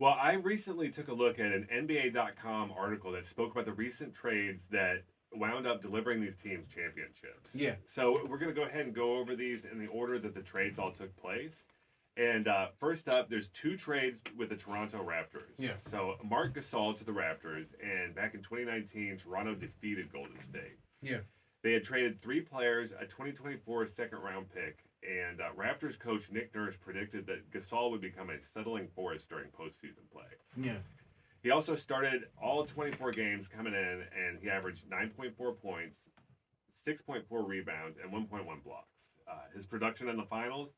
Well, I recently took a look at an NBA.com article that spoke about the recent trades that wound up delivering these teams championships. Yeah. So we're going to go ahead and go over these in the order that the trades all took place. And first up, there's two trades with the Toronto Raptors. Yeah. So Marc Gasol to the Raptors, and back in 2019, Toronto defeated Golden State. Yeah. They had traded three players, a 2024 second round pick, and Raptors coach Nick Nurse predicted that Gasol would become a settling force during postseason play. Yeah. He also started all 24 games coming in, and he averaged 9.4 points, 6.4 rebounds, and 1.1 blocks. His production in the finals,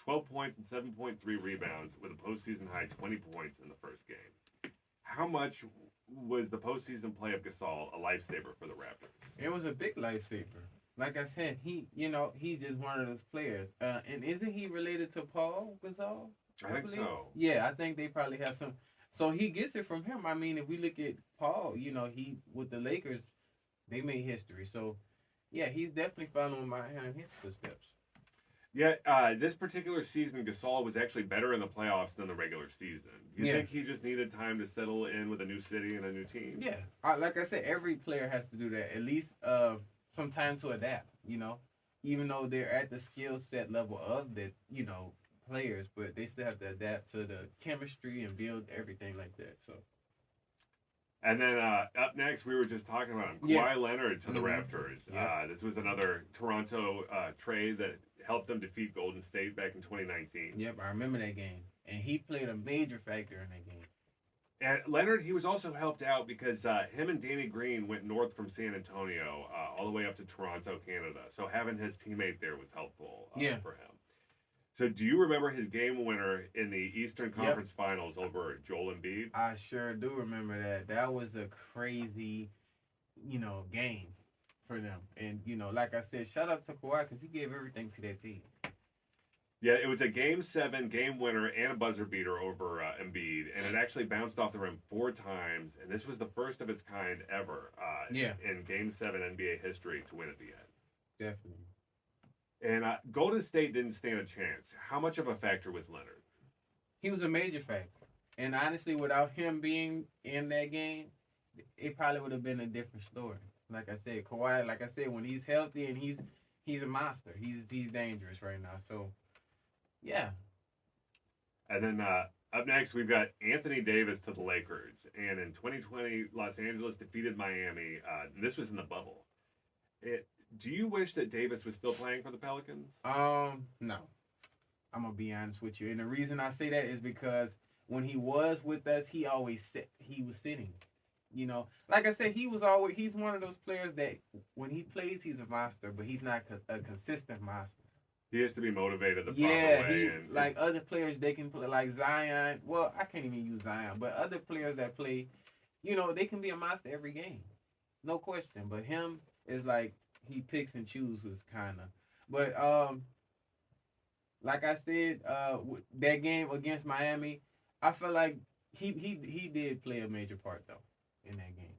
12 points and 7.3 rebounds, with a postseason high 20 points in the first game. How much was the postseason play of Gasol a lifesaver for the Raptors? It was a big lifesaver. Like I said, he's just one of those players. And isn't he related to Paul Gasol? I think so. Yeah, I think they probably have some. So he gets it from him. I mean, if we look at Paul, he with the Lakers, they made history. So yeah, he's definitely following behind his footsteps. Yeah, this particular season, Gasol was actually better in the playoffs than the regular season. Do you think he just needed time to settle in with a new city and a new team? Yeah, like I said, every player has to do that. At least some time to adapt. Even though they're at the skill set level of the players, but they still have to adapt to the chemistry and build everything like that. So. And then up next, we were just talking about him, Kawhi Leonard to the Raptors. Yeah. This was another Toronto trade that helped them defeat Golden State back in 2019. Yep, I remember that game. And he played a major factor in that game. And Leonard, he was also helped out because him and Danny Green went north from San Antonio all the way up to Toronto, Canada. So having his teammate there was helpful for him. So do you remember his game winner in the Eastern Conference Finals over Joel Embiid? I sure do remember that. That was a crazy, game for them. And, like I said, shout out to Kawhi because he gave everything to that team. Yeah, it was a Game 7 game winner and a buzzer beater over Embiid, and it actually bounced off the rim 4 times, and this was the first of its kind ever in Game 7 NBA history to win at the end. Definitely. And Golden State didn't stand a chance. How much of a factor was Leonard? He was a major factor. And honestly, without him being in that game, it probably would have been a different story. Like I said, Kawhi, when he's healthy and he's a monster. He's dangerous right now. So, yeah. And then up next, we've got Anthony Davis to the Lakers. And in 2020, Los Angeles defeated Miami. And this was in the bubble. Do you wish that Davis was still playing for the Pelicans? No. I'm going to be honest with you. And the reason I say that is because when he was with us, he was sitting. Like I said, he's one of those players that when he plays, he's a monster, but he's not a consistent monster. He has to be motivated the proper way. Like other players, they can play like Zion. Well, I can't even use Zion, but other players that play, they can be a monster every game. No question. But him is like, he picks and chooses kind of. But like I said, that game against Miami, I feel like he did play a major part though in that game.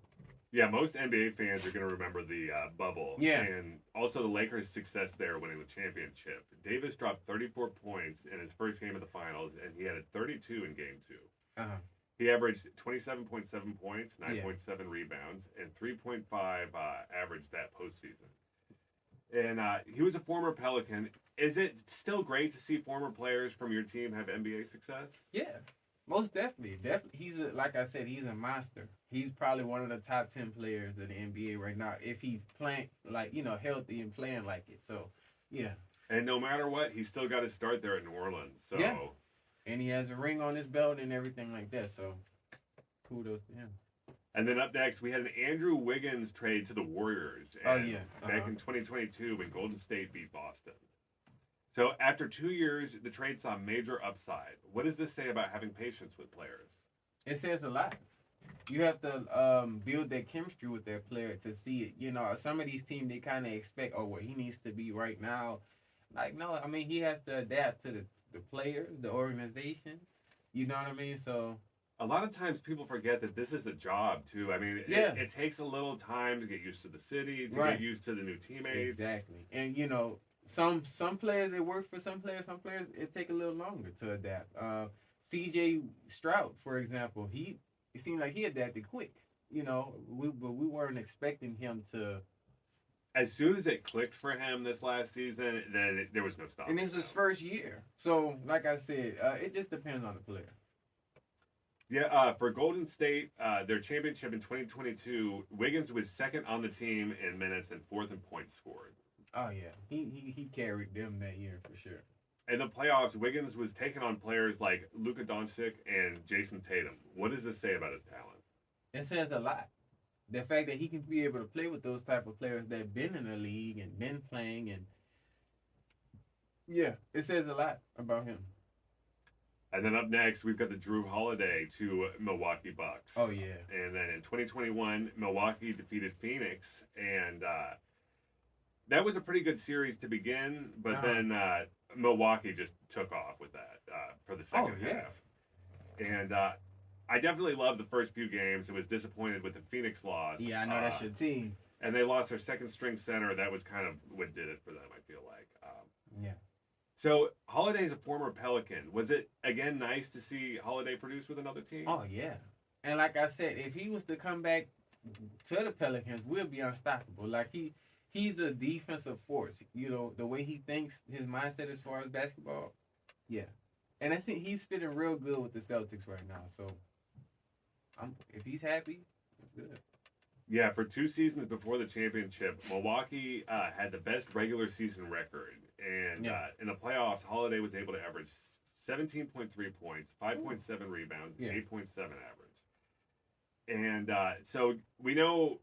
Yeah, most NBA fans are going to remember the bubble. Yeah. And also the Lakers' success there winning the championship. Davis dropped 34 points in his first game of the finals, and he had 32 in game 2. Uh-huh. He averaged 27.7 points, 9.7 rebounds, and 3.5 average that postseason. And he was a former Pelican. Is it still great to see former players from your team have NBA success? Yeah, most definitely. He's like I said, he's a monster. He's probably one of the top 10 players in the NBA right now if he's playing healthy and playing like it. So, yeah. And no matter what, he's still got to start there at New Orleans. So. Yeah. And he has a ring on his belt and everything like that. So, kudos to him. And then up next, we had an Andrew Wiggins trade to the Warriors. Back in 2022 when Golden State beat Boston. So after 2 years, the trade saw major upside. What does this say about having patience with players? It says a lot. You have to build that chemistry with that player to see it. Some of these teams, they kind of expect, he needs to be right now. Like, no, I mean, he has to adapt to the players, the organization. You know what I mean? So... A lot of times people forget that this is a job, too. I mean, it takes a little time to get used to the city, to get used to the new teammates. Exactly. And, some players, it works for some players. Some players, it take a little longer to adapt. C.J. Stroud, for example, it seemed like he adapted quick. But we weren't expecting him to. As soon as it clicked for him this last season, then there was no stopping. And this was his first year, so like I said, it just depends on the player. Yeah, for Golden State, their championship in 2022, Wiggins was second on the team in minutes and fourth in points scored. Oh yeah, he carried them that year for sure. In the playoffs, Wiggins was taking on players like Luka Doncic and Jason Tatum. What does this say about his talent? It says a lot. The fact that he can be able to play with those type of players that have been in the league and been playing, and yeah, it says a lot about him. And then up next, we've got the Drew Holiday to Milwaukee Bucks. Oh yeah. And then in 2021, Milwaukee defeated Phoenix, and that was a pretty good series to begin. But then Milwaukee just took off with that for the second half. And I definitely loved the first few games. I was disappointed with the Phoenix loss. Yeah, I know that's your team. And they lost their second string center. That was kind of what did it for them, I feel like. Yeah. So Holiday is a former Pelican. Was it again nice to see Holiday produce with another team? Oh yeah. And like I said, if he was to come back to the Pelicans, we'll be unstoppable. Like he's a defensive force. The way he thinks, his mindset as far as basketball. Yeah. And I think he's fitting real good with the Celtics right now. So if he's happy, that's good. Yeah, for 2 seasons before the championship, Milwaukee had the best regular season record. And in the playoffs, Holiday was able to average 17.3 points, 5.7 rebounds, 8.7 average. And so we know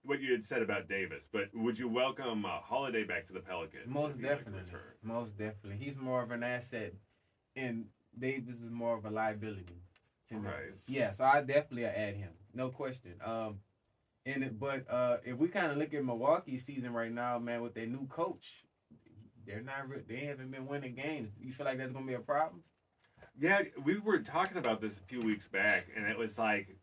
what you had said about Davis, but would you welcome Holiday back to the Pelicans? Most definitely. Most definitely. He's more of an asset, and Davis is more of a liability to me. Right. Yeah, so I definitely add him. No question. But if we kind of look at Milwaukee's season right now, man, with their new coach, they haven't been winning games. You feel like that's gonna be a problem? Yeah, we were talking about this a few weeks back, and it was like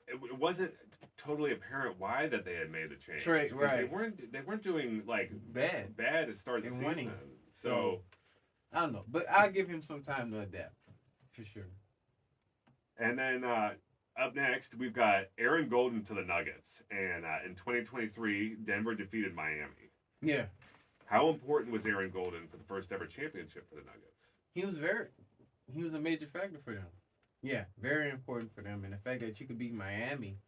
it wasn't totally apparent why that they had made the change. Right. They weren't doing like bad to start the season. Winning. So I don't know, but I'll give him some time to adapt for sure. And then up next, we've got Aaron Golden to the Nuggets. And in 2023, Denver defeated Miami. Yeah. How important was Aaron Golden for the first ever championship for the Nuggets? He was a major factor for them. Yeah, very important for them. And the fact that you could beat Miami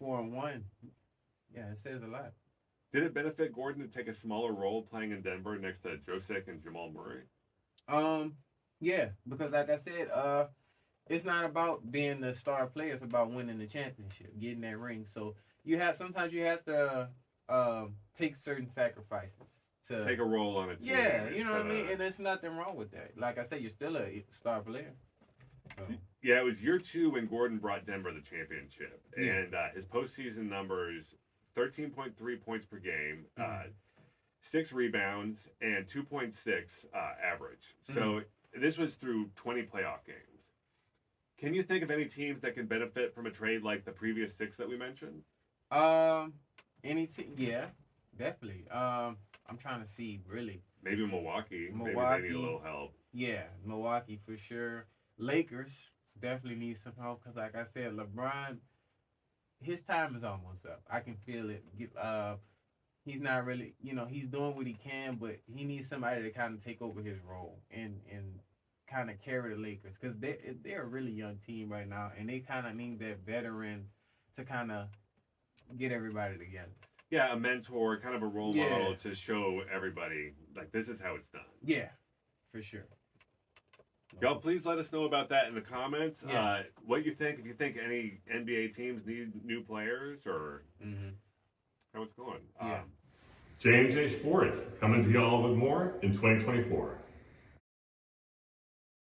4-1, yeah, it says a lot. Did it benefit Gordon to take a smaller role playing in Denver next to Josek and Jamal Murray? Yeah, because like I said, it's not about being the star player. It's about winning the championship, getting that ring. So sometimes you have to take certain sacrifices to take a role on a team. Yeah, you know what I mean? And there's nothing wrong with that. Like I said, you're still a star player. So. Yeah, it was year 2 when Gordon brought Denver the championship. Yeah. And his postseason numbers, 13.3 points per game, 6 rebounds, and 2.6 average. So this was through 20 playoff games. Can you think of any teams that can benefit from a trade like the previous 6 that we mentioned? Any team? Yeah, definitely. I'm trying to see, really. Maybe Milwaukee. Maybe they need a little help. Yeah, Milwaukee for sure. Lakers definitely need some help because, like I said, LeBron, his time is almost up. I can feel it. He's not really, he's doing what he can, but he needs somebody to kind of take over his role and kind of carry the Lakers because they're a really young team right now, and they kind of need that veteran to kind of get everybody together. Yeah, a mentor, kind of a role model to show everybody, like, this is how it's done. Yeah, for sure. Y'all, please let us know about that in the comments. Yeah. What you think, if you think any NBA teams need new players or how it's going. Yeah. J&J Sports, coming to y'all with more in 2024.